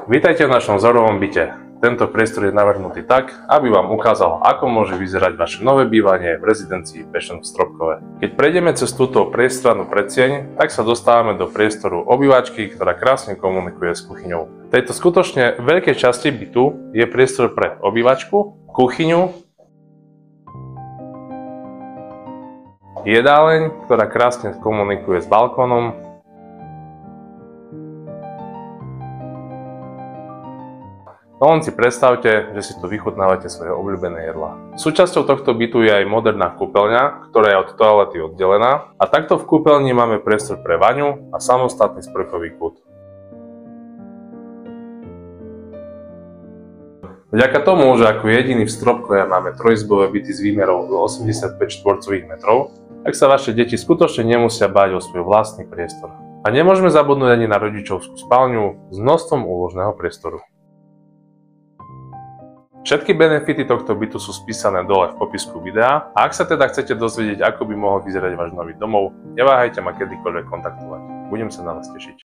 Vítajte v našom vzorovom byte. Tento priestor je navrhnutý tak, aby vám ukázal, ako môže vyzerať vaše nové bývanie v rezidencii Passion v Stropkove. Keď prejdeme cez túto priestrannú predsieň, tak sa dostávame do priestoru obývačky, ktorá krásne komunikuje s kuchyňou. V tejto skutočne veľkej časti bytu je priestor pre obývačku, kuchyňu, jedáleň, ktorá krásne komunikuje s balkónom, no len si predstavte, že si tu vychutnávate svoje obľúbené jedlá. Súčasťou tohto bytu je aj moderná kúpeľňa, ktorá je od toalety oddelená, a takto v kúpeľni máme priestor pre vaňu a samostatný sprchový kút. Vďaka tomu, že ako jediný v Stropkove máme trojizbové byty s výmerou do 85 štvorcových metrov, tak sa vaše deti skutočne nemusia báť o svoj vlastný priestor. A nemôžeme zabudnúť ani na rodičovskú spálňu s množstvom úložného priestoru. Všetky benefity tohto bytu sú spísané dole v popisku videa, a ak sa teda chcete dozvedieť, ako by mohol vyzerať váš nový domov, neváhajte ma kedykoľvek kontaktovať. Budem sa na vás tešiť.